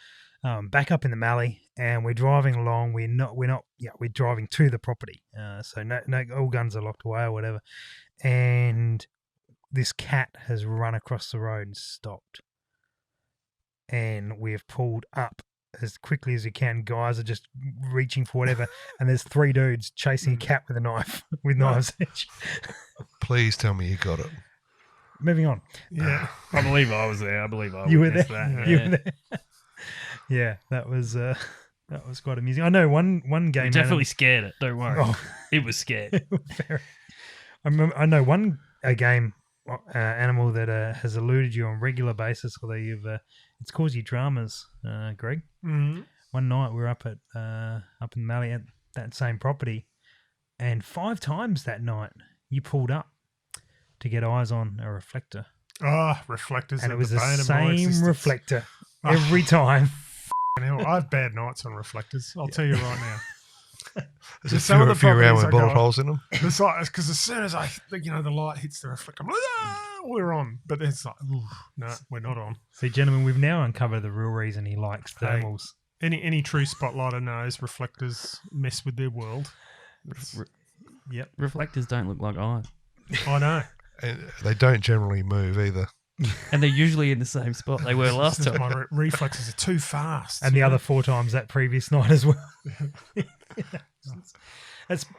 [SPEAKER 2] Back up in the Mallee, and we're driving along. We're driving to the property. So no, all guns are locked away or whatever. And this cat has run across the road and stopped. And we've pulled up as quickly as we can. Guys are just reaching for whatever, and there's 3 dudes chasing a cat with a knife, with knives each.
[SPEAKER 4] Please tell me you got it.
[SPEAKER 2] Moving on.
[SPEAKER 3] Yeah.
[SPEAKER 5] I believe I was there. I believe I
[SPEAKER 2] You were
[SPEAKER 5] witnessed
[SPEAKER 2] there.
[SPEAKER 5] that.
[SPEAKER 2] You
[SPEAKER 5] Yeah.
[SPEAKER 2] were there. Yeah, that was quite amusing. I know one game
[SPEAKER 5] We definitely scared it. Don't worry.
[SPEAKER 2] Oh.
[SPEAKER 5] It was scared.
[SPEAKER 2] Very. I know one game animal that has eluded you on a regular basis, although it's caused you dramas, Greg.
[SPEAKER 3] Mm-hmm.
[SPEAKER 2] One night we were up in the Mallee at that same property, and 5 times that night you pulled up to get eyes on a reflector,
[SPEAKER 3] Oh, reflectors.
[SPEAKER 2] and
[SPEAKER 3] are
[SPEAKER 2] it was
[SPEAKER 3] the
[SPEAKER 2] the
[SPEAKER 3] bane of my
[SPEAKER 2] same
[SPEAKER 3] existence.
[SPEAKER 2] reflector every time.
[SPEAKER 3] Hell, I have bad nights on reflectors. I'll tell you right now.
[SPEAKER 4] There's
[SPEAKER 3] Some of the
[SPEAKER 4] a few around
[SPEAKER 3] properties
[SPEAKER 4] with
[SPEAKER 3] I
[SPEAKER 4] bullet
[SPEAKER 3] go-
[SPEAKER 4] holes in them.
[SPEAKER 3] It's like because as soon as the light hits the reflector, I'm like, we're on. But it's like, ooh, no, we're not on.
[SPEAKER 2] See, gentlemen, we've now uncovered the real reason he likes
[SPEAKER 3] Hey.
[SPEAKER 2] thermals.
[SPEAKER 3] Any true spotlighter knows reflectors mess with their world.
[SPEAKER 2] Yep.
[SPEAKER 5] Reflectors don't look like eyes.
[SPEAKER 3] I know.
[SPEAKER 4] And they don't generally move either.
[SPEAKER 5] And they're usually in the same spot they were last time.
[SPEAKER 3] My reflexes are too fast.
[SPEAKER 2] And the other 4 times that previous night as well.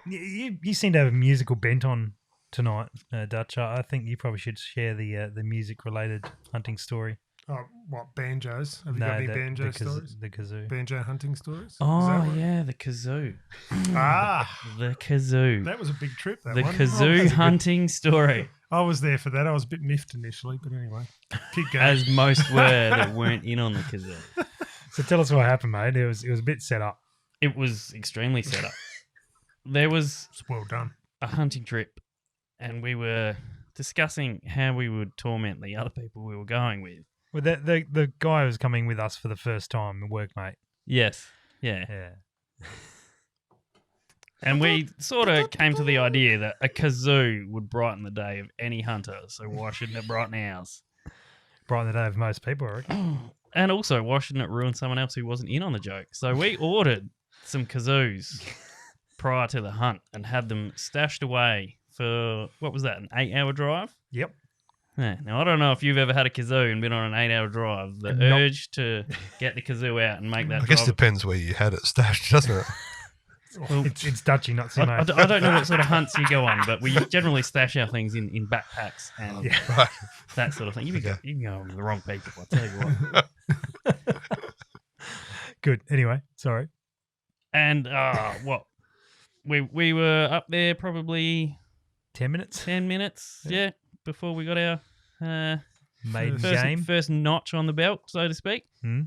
[SPEAKER 2] You seem to have a musical bent on tonight, Dutch. I think you probably should share the music-related hunting story.
[SPEAKER 3] Oh, what, banjos? Have you got any banjo stories?
[SPEAKER 2] The kazoo.
[SPEAKER 3] Banjo hunting stories? Is
[SPEAKER 5] Oh,
[SPEAKER 3] that what-
[SPEAKER 5] yeah, the kazoo.
[SPEAKER 3] Ah,
[SPEAKER 5] The kazoo.
[SPEAKER 3] that was a big trip, that
[SPEAKER 5] The
[SPEAKER 3] one.
[SPEAKER 5] kazoo hunting story.
[SPEAKER 3] I was there for that. I was a bit miffed initially, but anyway. Keep going.
[SPEAKER 5] As most were that weren't in on the kazoo.
[SPEAKER 2] So tell us what happened, mate. It was a bit set up.
[SPEAKER 5] It was extremely set up. There was
[SPEAKER 3] It's well done.
[SPEAKER 5] a hunting trip, and we were discussing how we would torment the other people we were going with.
[SPEAKER 2] Well, the guy who was coming with us for the first time, a workmate.
[SPEAKER 5] Yes. Yeah.
[SPEAKER 2] Yeah.
[SPEAKER 5] And we sort of came to the idea that a kazoo would brighten the day of any hunter, so why shouldn't it brighten ours?
[SPEAKER 2] Brighten the day of most people, I reckon.
[SPEAKER 5] And also, why shouldn't it ruin someone else who wasn't in on the joke? So we ordered some kazoos prior to the hunt and had them stashed away for, what was that, an 8-hour drive?
[SPEAKER 2] Yep.
[SPEAKER 5] Yeah. Now, I don't know if you've ever had a kazoo and been on an 8-hour drive. The
[SPEAKER 2] Not-
[SPEAKER 5] urge to get the kazoo out and make that
[SPEAKER 4] I guess it
[SPEAKER 5] drive.
[SPEAKER 4] depends where you had it stashed, doesn't it?
[SPEAKER 5] Well,
[SPEAKER 2] It's Dutchy, not
[SPEAKER 5] I,
[SPEAKER 2] Simo.
[SPEAKER 5] I don't know what sort of hunts you go on, but we generally stash our things in backpacks and
[SPEAKER 2] Yeah.
[SPEAKER 4] Right.
[SPEAKER 5] that sort of thing. You
[SPEAKER 4] Okay.
[SPEAKER 5] can go with the wrong people, I'll tell you what.
[SPEAKER 2] Good. Anyway, sorry.
[SPEAKER 5] And we were up there probably
[SPEAKER 2] 10 minutes?
[SPEAKER 5] 10 minutes, yeah, before we got our
[SPEAKER 2] Maiden
[SPEAKER 3] First-
[SPEAKER 2] game.
[SPEAKER 5] first notch on the belt, so to speak.
[SPEAKER 2] Hmm.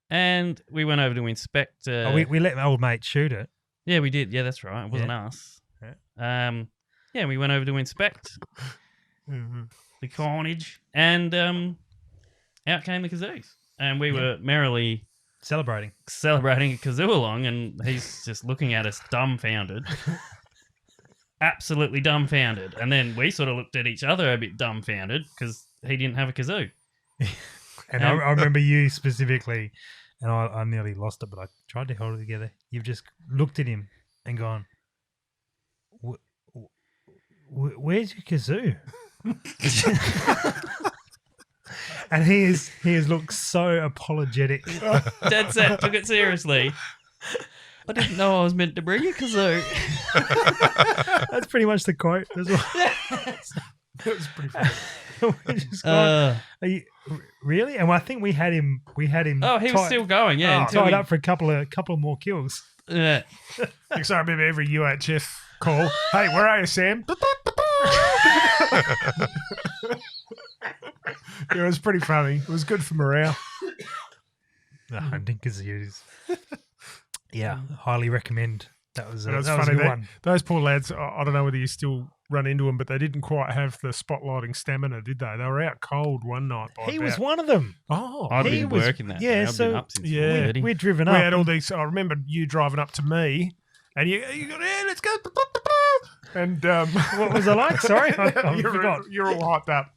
[SPEAKER 5] And we went over to inspect.
[SPEAKER 2] We let my old mate shoot it.
[SPEAKER 5] Yeah, we did. Yeah, that's right. It wasn't us. Yeah, we went over to inspect
[SPEAKER 3] Mhm.
[SPEAKER 5] the carnage, and out came the kazoos. And we were merrily
[SPEAKER 2] Celebrating.
[SPEAKER 5] celebrating a kazoo along, and he's just looking at us dumbfounded. Absolutely dumbfounded. And then we sort of looked at each other a bit dumbfounded because he didn't have a kazoo.
[SPEAKER 2] And I remember you specifically, and I nearly lost it, but I tried to hold it together. You've just looked at him and gone, where's your kazoo? And he has looked so apologetic.
[SPEAKER 5] Dead set, took it seriously. I didn't know I was meant to bring a kazoo.
[SPEAKER 2] That's pretty much the quote as well.
[SPEAKER 3] That was pretty funny.
[SPEAKER 2] We just gone, are you, really? And I think we had him.
[SPEAKER 5] Oh, he was still going, yeah. until
[SPEAKER 2] tied
[SPEAKER 5] he-
[SPEAKER 2] up for a couple of more kills.
[SPEAKER 5] Yeah.
[SPEAKER 3] Because I remember every UHF call, hey, where are you, Sam? It was pretty funny. It was good for morale.
[SPEAKER 2] The hunting kazoos. Yeah, highly recommend. That was
[SPEAKER 3] It was
[SPEAKER 2] that was a
[SPEAKER 3] funny.
[SPEAKER 2] good one.
[SPEAKER 3] Those poor lads, I don't know whether you still run into them, but they didn't quite have the spotlighting stamina, did they? They were out cold one night.
[SPEAKER 2] He was one of them.
[SPEAKER 3] Oh,
[SPEAKER 5] I've
[SPEAKER 2] He
[SPEAKER 5] been
[SPEAKER 2] was-
[SPEAKER 5] working that.
[SPEAKER 2] yeah,
[SPEAKER 5] day. I've
[SPEAKER 2] so-
[SPEAKER 5] been up since
[SPEAKER 3] Yeah.
[SPEAKER 5] 4:30.
[SPEAKER 2] We're driven
[SPEAKER 3] we
[SPEAKER 2] up.
[SPEAKER 3] had all these. I remember you driving up to me, and you go, yeah, let's go. And
[SPEAKER 2] What was I like? Sorry, I forgot.
[SPEAKER 3] you're all hyped up.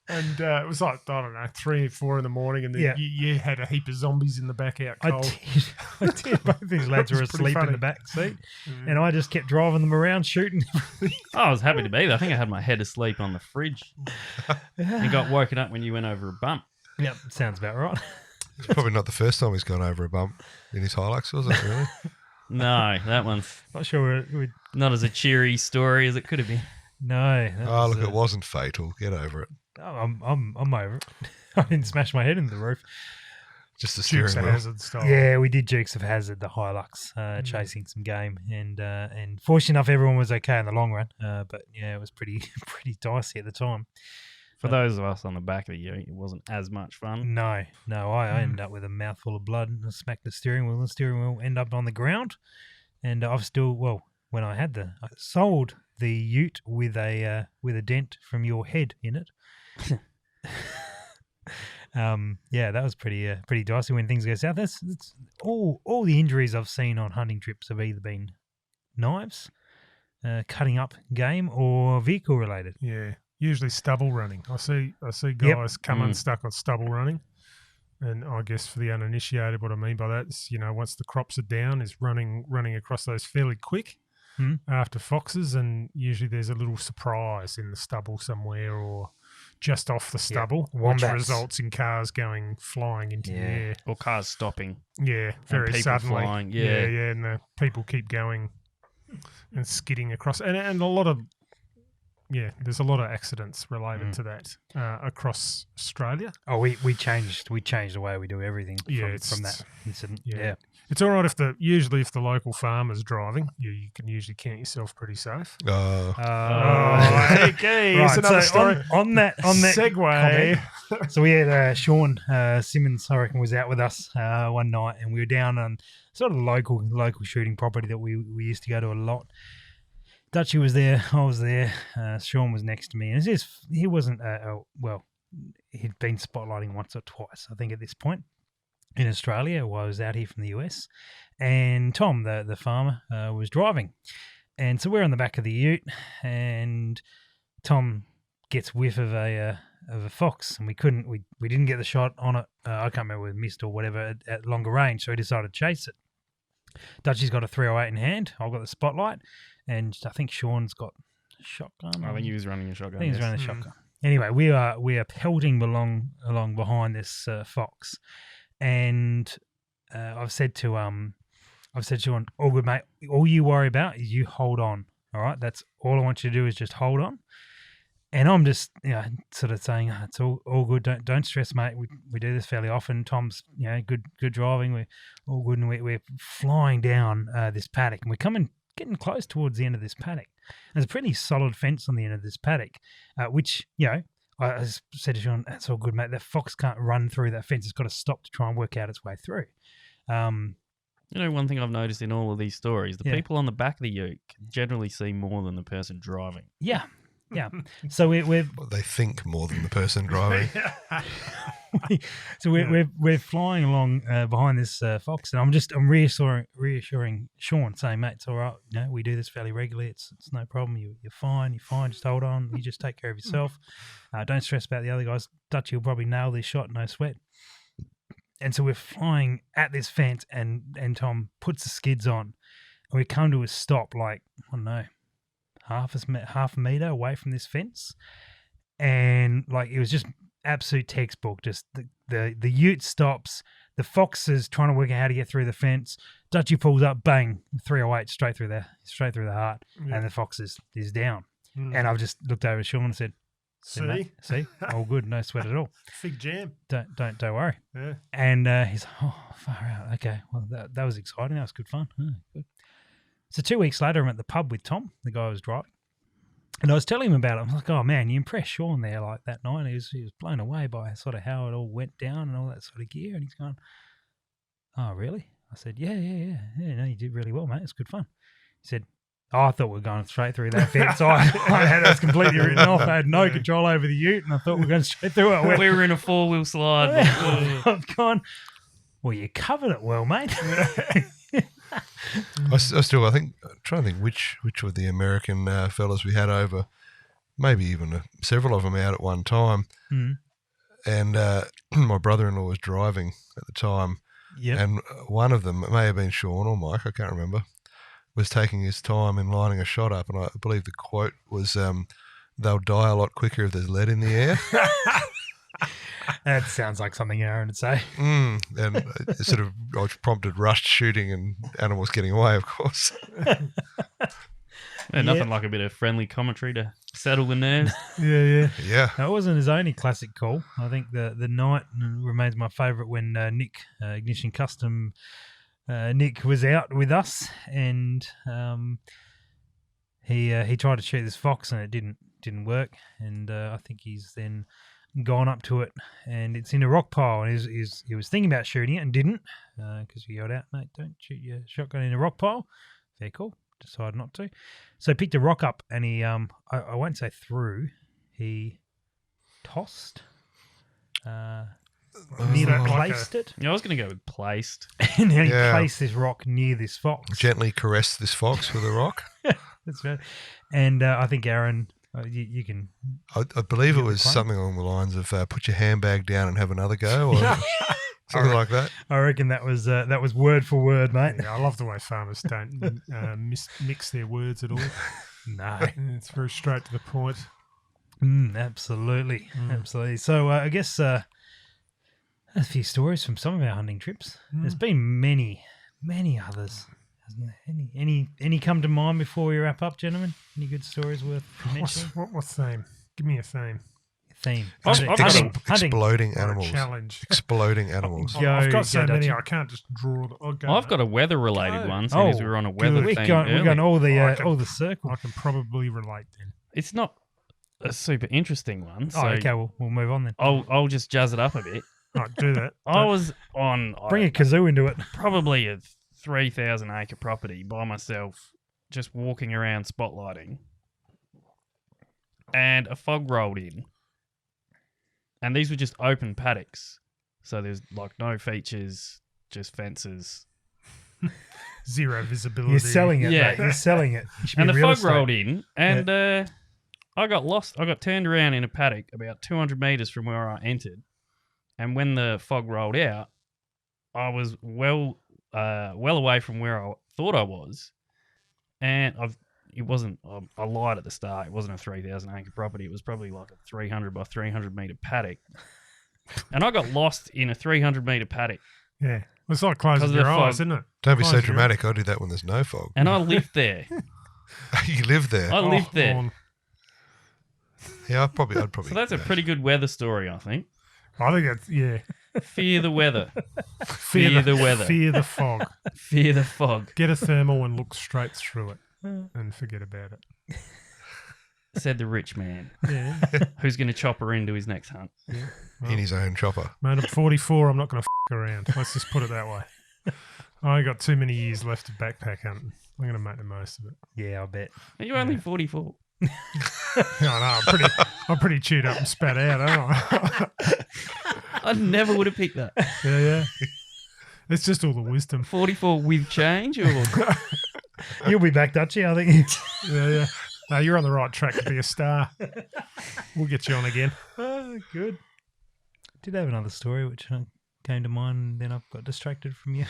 [SPEAKER 3] And it was like, I don't know, 3 or 4 in the morning, and then
[SPEAKER 2] Yeah.
[SPEAKER 3] you had a heap of zombies in the back out
[SPEAKER 2] I
[SPEAKER 3] cold.
[SPEAKER 2] did. Both these lads
[SPEAKER 3] That
[SPEAKER 2] were
[SPEAKER 3] was pretty
[SPEAKER 2] asleep in
[SPEAKER 3] funny.
[SPEAKER 2] the back seat,
[SPEAKER 3] Mm.
[SPEAKER 2] and I just kept driving them around shooting.
[SPEAKER 5] I was happy to be there. I think I had my head asleep on the fridge and got woken up when you went over a bump.
[SPEAKER 2] Yep, sounds about right.
[SPEAKER 4] It's probably not the first time he's gone over a bump in his Hilux, was it, really?
[SPEAKER 5] No, that one's
[SPEAKER 2] Not sure we.
[SPEAKER 5] not as a cheery story as it could have been.
[SPEAKER 2] No. that
[SPEAKER 4] Oh,
[SPEAKER 2] was,
[SPEAKER 4] look, it wasn't fatal. Get over it.
[SPEAKER 2] I'm over it. I didn't smash my head into the roof.
[SPEAKER 4] Just the steering
[SPEAKER 3] Dukes of
[SPEAKER 4] wheel.
[SPEAKER 3] Hazzard style.
[SPEAKER 2] Yeah, we did Dukes of Hazzard, the Hilux, chasing some game, and fortunate enough, everyone was okay in the long run. But yeah, it was pretty dicey at the time.
[SPEAKER 5] For those of us on the back of the ute, it wasn't as much fun.
[SPEAKER 2] No, I ended up with a mouthful of blood and I smacked the steering wheel. The steering wheel ended up on the ground, and I've still when I sold the ute with a dent from your head in it. That was pretty dicey when things go south. That's all the injuries I've seen on hunting trips have either been knives, cutting up game, or vehicle related.
[SPEAKER 3] Yeah, usually stubble running. I see
[SPEAKER 2] Yep.
[SPEAKER 3] guys come unstuck on stubble running, and I guess for the uninitiated, what I mean by that is, once the crops are down, is running across those fairly quick after foxes, and usually there's a little surprise in the stubble somewhere or just off the stubble, which
[SPEAKER 2] Wombats.
[SPEAKER 3] results in cars going flying into the air.
[SPEAKER 5] Or cars stopping.
[SPEAKER 3] Yeah, very
[SPEAKER 5] people
[SPEAKER 3] suddenly.
[SPEAKER 5] flying,
[SPEAKER 3] yeah,
[SPEAKER 5] yeah.
[SPEAKER 3] and the people keep going and skidding across, and a lot of there's a lot of accidents related to that across Australia.
[SPEAKER 2] Oh, we changed the way we do everything from that incident. Yeah.
[SPEAKER 3] It's all right if the local farmer's driving, you can usually count yourself pretty safe. Okay,
[SPEAKER 2] Right,
[SPEAKER 3] it's another
[SPEAKER 2] so
[SPEAKER 3] story.
[SPEAKER 2] on that
[SPEAKER 3] Segue.
[SPEAKER 2] comment, so we had Sean Simmons, I reckon, was out with us one night, and we were down on sort of local shooting property that we used to go to a lot. Dutchy was there, I was there, Sean was next to me, and he wasn't he'd been spotlighting once or twice, I think, at this point in Australia while I was out here from the US, and Tom, the farmer, was driving, and so we're on the back of the ute, and Tom gets whiff of a fox, and we didn't get the shot on it. I can't remember whether we missed or whatever at longer range, so we decided to chase it. Dutchy's got a 308 in hand. I've got the spotlight, and I think Sean's got a shotgun.
[SPEAKER 5] I think he was running a shotgun.
[SPEAKER 2] I think he was running a shotgun. Anyway, we are pelting along behind this fox, and I've said to Sean, all good, mate. All you worry about is you hold on. All right, that's all I want you to do is just hold on. And I'm just, sort of saying, it's all good. Don't stress, mate. We do this fairly often. Tom's, good driving. We're all good, and we're flying down this paddock, and we're getting close towards the end of this paddock. There's a pretty solid fence on the end of this paddock, which, I said to Sean, that's all good, mate. That fox can't run through that fence. It's got to stop to try and work out its way through.
[SPEAKER 5] One thing I've noticed in all of these stories, the people on the back of the ute generally see more than the person driving.
[SPEAKER 2] Yeah. Yeah, so we're
[SPEAKER 4] They think more than the person driving.
[SPEAKER 2] so we're flying along behind this fox, and I'm reassuring Sean, saying, mate, it's all right. We do this fairly regularly. It's no problem. You're fine. Just hold on. You just take care of yourself. Don't stress about the other guys. Dutchy will probably nail this shot. No sweat. And so we're flying at this fence, and Tom puts the skids on, and we come to a stop, like, I don't know, half a meter away from this fence, and like it was just absolute textbook. Just the ute stops, the fox is trying to work out how to get through the fence. Dutchy pulls up, bang, 308 straight through the heart, and the fox is down. And I've just looked over at Sean and said, "See, all good, no sweat at all.
[SPEAKER 3] Fig jam.
[SPEAKER 2] Don't worry."
[SPEAKER 3] Yeah.
[SPEAKER 2] And he's far out. Okay, well that was exciting. That was good fun. Good. So 2 weeks later, I'm at the pub with Tom, the guy who was driving, and I was telling him about it. I'm like, "Oh man, you impressed Sean there like that night." He was blown away by sort of how it all went down and all that sort of gear. And he's going, "Oh really?" I said, "Yeah. No, you did really well, mate. It's good fun." He said, "Oh, I thought we were going straight through that fence. I had us completely written off. I had no control over the ute, and I thought we were going straight through it."
[SPEAKER 5] We were in a 4-wheel slide.
[SPEAKER 2] I've gone, "Well, you covered it well, mate."
[SPEAKER 4] I think, I'm trying to think which of the American fellas we had over, maybe even several of them out at one time. And my brother-in-law was driving at the time.
[SPEAKER 2] Yep.
[SPEAKER 4] And one of them, it may have been Sean or Mike, I can't remember, was taking his time in lining a shot up. And I believe the quote was, they'll die a lot quicker if there's lead in the air.
[SPEAKER 2] That sounds like something Aaron would say.
[SPEAKER 4] And it I was prompted rushed shooting and animals getting away, of course.
[SPEAKER 5] Nothing like a bit of friendly commentary to settle the nerves.
[SPEAKER 4] Yeah.
[SPEAKER 2] That wasn't his only classic call. I think the night remains my favourite when Nick, Ignition Custom, Nick was out with us, and he tried to shoot this fox and it didn't work, and I think he's then gone up to it and it's in a rock pile, and he was thinking about shooting it and didn't, because we yelled out, "Mate, don't shoot your shotgun in a rock pile." Fair call. Decided not to. So he picked a rock up and he, I won't say threw, he tossed. nearly
[SPEAKER 3] like
[SPEAKER 2] placed it.
[SPEAKER 5] Yeah, I was going to go with placed.
[SPEAKER 2] And then he
[SPEAKER 4] Yeah.
[SPEAKER 2] placed this rock near this fox.
[SPEAKER 4] Gently caress this fox with a rock.
[SPEAKER 2] That's right. And I think Aaron, you can.
[SPEAKER 4] I believe it
[SPEAKER 2] Give it a
[SPEAKER 4] was
[SPEAKER 2] claim.
[SPEAKER 4] something along the lines of put your handbag down and have another go, or something like that.
[SPEAKER 2] I reckon that was word for word, mate.
[SPEAKER 3] Yeah, I love the way farmers don't mix their words at all.
[SPEAKER 2] No,
[SPEAKER 3] It's very straight to the point.
[SPEAKER 2] absolutely, absolutely. So I guess a few stories from some of our hunting trips. There's been many others. Hasn't there? Any come to mind before we wrap up, gentlemen? Any good stories worth mentioning?
[SPEAKER 3] What's theme? Give me a theme.
[SPEAKER 2] Theme.
[SPEAKER 3] I've
[SPEAKER 2] Hunting.
[SPEAKER 3] got
[SPEAKER 2] Hunting.
[SPEAKER 4] Exploding
[SPEAKER 3] Or a
[SPEAKER 4] animals.
[SPEAKER 3] challenge.
[SPEAKER 4] Exploding animals.
[SPEAKER 2] Go,
[SPEAKER 3] I've got so
[SPEAKER 2] go,
[SPEAKER 3] many,
[SPEAKER 2] Dutchy.
[SPEAKER 3] I can't just draw them.
[SPEAKER 5] I've got a weather-related
[SPEAKER 3] Go.
[SPEAKER 5] one, seeing as we were on a weather
[SPEAKER 2] We're
[SPEAKER 5] theme
[SPEAKER 2] going
[SPEAKER 5] earlier.
[SPEAKER 2] all
[SPEAKER 3] I can-
[SPEAKER 2] the circle.
[SPEAKER 3] I can probably relate then.
[SPEAKER 5] It's not a super interesting one, so
[SPEAKER 2] Oh, okay. We'll move on then.
[SPEAKER 5] I'll just jazz it up a bit.
[SPEAKER 3] Right, do that.
[SPEAKER 5] I was on
[SPEAKER 2] Bring a kazoo into it.
[SPEAKER 5] probably a 3,000 acre property by myself, just walking around spotlighting, and a fog rolled in. And these were just open paddocks, so there's like no features, just fences.
[SPEAKER 3] Zero visibility.
[SPEAKER 2] You're selling it,
[SPEAKER 5] Yeah.
[SPEAKER 2] mate. You're selling it. You should
[SPEAKER 5] And
[SPEAKER 2] be
[SPEAKER 5] the
[SPEAKER 2] real
[SPEAKER 5] fog
[SPEAKER 2] estate.
[SPEAKER 5] rolled in, and I got lost. I got turned around in a paddock about 200 meters from where I entered. And when the fog rolled out, I was well away from where I thought I was. And it wasn't, I lied at the start. It wasn't a 3,000 acre property. It was probably like a 300 by 300 meter paddock. And I got lost in a 300 meter paddock.
[SPEAKER 3] Yeah. Well, it's like
[SPEAKER 5] 'Cause
[SPEAKER 3] closing
[SPEAKER 5] of the
[SPEAKER 3] your eyes,
[SPEAKER 5] fog.
[SPEAKER 3] isn't it?
[SPEAKER 4] Don't be so
[SPEAKER 3] Close your-
[SPEAKER 4] dramatic. I do that when there's no fog.
[SPEAKER 5] And I lived there.
[SPEAKER 4] You live there.
[SPEAKER 5] I lived there.
[SPEAKER 3] on.
[SPEAKER 4] Yeah, I'd probably.
[SPEAKER 5] So that's a pretty good weather story, I think.
[SPEAKER 3] I think that's, yeah.
[SPEAKER 5] Fear the weather. Fear the weather.
[SPEAKER 3] Fear the fog.
[SPEAKER 5] Fear the fog,
[SPEAKER 3] Get a thermal and look straight through it and forget about it.
[SPEAKER 5] said the rich man,
[SPEAKER 3] Yeah.
[SPEAKER 5] who's going to chop her into his next hunt.
[SPEAKER 4] in his own chopper.
[SPEAKER 3] Man, I'm 44. I'm not going to around. Let's just put it that way. I ain't got too many years left of backpack hunting. I'm going to make the most of it.
[SPEAKER 2] Yeah, I bet.
[SPEAKER 5] Are you only 44?
[SPEAKER 3] No, I'm pretty chewed up and spat out, aren't I?
[SPEAKER 5] I never would have picked that.
[SPEAKER 3] Yeah. It's just all the wisdom.
[SPEAKER 5] 44 with change, or
[SPEAKER 2] You'll be back, Dutchy, I think.
[SPEAKER 3] Yeah. No, you're on the right track to be a star. We'll get you on again.
[SPEAKER 2] Oh, good. Did have another story which came to mind, and then I've got distracted from you.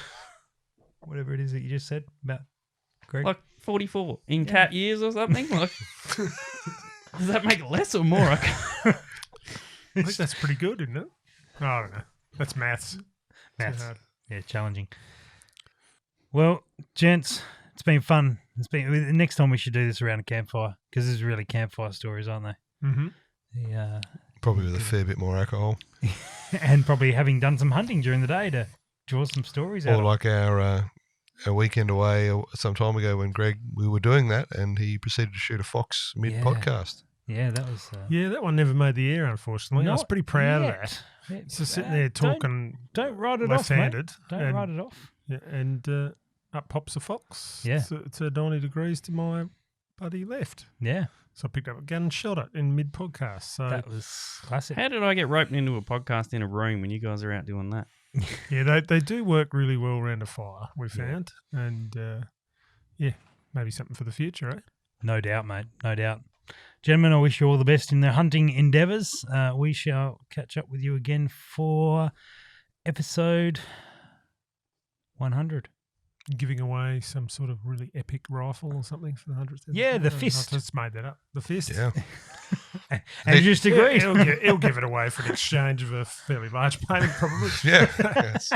[SPEAKER 2] Whatever it is that you just said about Greg.
[SPEAKER 5] like 44 in cat years or something. Like, does that make it less or more? I
[SPEAKER 3] I think that's pretty good, isn't it? Oh, I don't know. That's maths.
[SPEAKER 2] Maths.
[SPEAKER 3] hard.
[SPEAKER 2] Yeah, challenging. Well, gents, it's been fun. Next time we should do this around a campfire, because this is really campfire stories, aren't they?
[SPEAKER 3] Mm-hmm.
[SPEAKER 2] Yeah.
[SPEAKER 4] Probably with a fair bit more alcohol.
[SPEAKER 2] And probably having done some hunting during the day to draw some stories out.
[SPEAKER 4] Or like our weekend away some time ago when we were doing that and he proceeded to shoot a fox mid-podcast.
[SPEAKER 2] Yeah, that was...
[SPEAKER 3] Yeah, that one never made the air, unfortunately. I was
[SPEAKER 2] not
[SPEAKER 3] pretty proud of
[SPEAKER 2] yet.
[SPEAKER 3] that.
[SPEAKER 2] It's,
[SPEAKER 3] Just sitting there talking
[SPEAKER 2] Don't write it off, mate.
[SPEAKER 3] left-handed.
[SPEAKER 2] Don't write it off.
[SPEAKER 3] Yeah, and up pops a fox.
[SPEAKER 2] Yeah.
[SPEAKER 3] It's 90 degrees to my buddy left.
[SPEAKER 2] Yeah,
[SPEAKER 3] So I picked up a gun and shot it in mid-podcast. So,
[SPEAKER 2] that was classic.
[SPEAKER 5] How did I get roped into a podcast in a room when you guys are out doing that?
[SPEAKER 3] yeah, they do work really well around a fire, we found. And, maybe something for the future, eh?
[SPEAKER 2] No doubt, mate. No doubt. Gentlemen, I wish you all the best in the hunting endeavours. We shall catch up with you again for episode 100.
[SPEAKER 3] Giving away some sort of really epic rifle or something for the 100th episode.
[SPEAKER 2] Yeah, the
[SPEAKER 3] I
[SPEAKER 2] fist.
[SPEAKER 3] just made that up. The fist.
[SPEAKER 4] Yeah.
[SPEAKER 2] And just
[SPEAKER 3] Yeah,
[SPEAKER 2] agreed.
[SPEAKER 3] he'll give it away for an exchange of a fairly large painting, probably.
[SPEAKER 4] Yeah. Yes.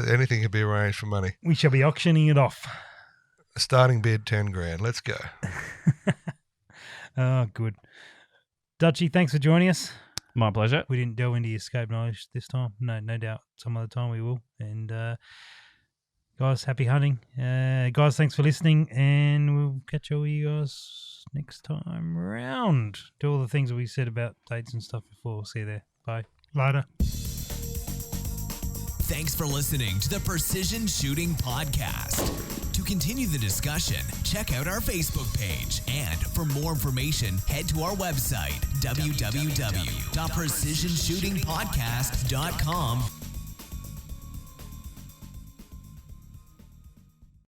[SPEAKER 4] Anything could be arranged for money.
[SPEAKER 2] We shall be auctioning it off.
[SPEAKER 4] A starting bid, 10 grand. Let's go.
[SPEAKER 2] Oh, good. Dutchy, thanks for joining us.
[SPEAKER 5] My pleasure.
[SPEAKER 2] We didn't delve into your escape knowledge this time. No doubt some other time we will. And guys, happy hunting. Guys, thanks for listening. And we'll catch all you guys next time around. Do all the things that we said about dates and stuff before. We'll see you there. Bye.
[SPEAKER 3] Later.
[SPEAKER 1] Thanks for listening to the Precision Shooting Podcast. To continue the discussion, check out our Facebook page. And for more information, head to our website, www.precisionshootingpodcast.com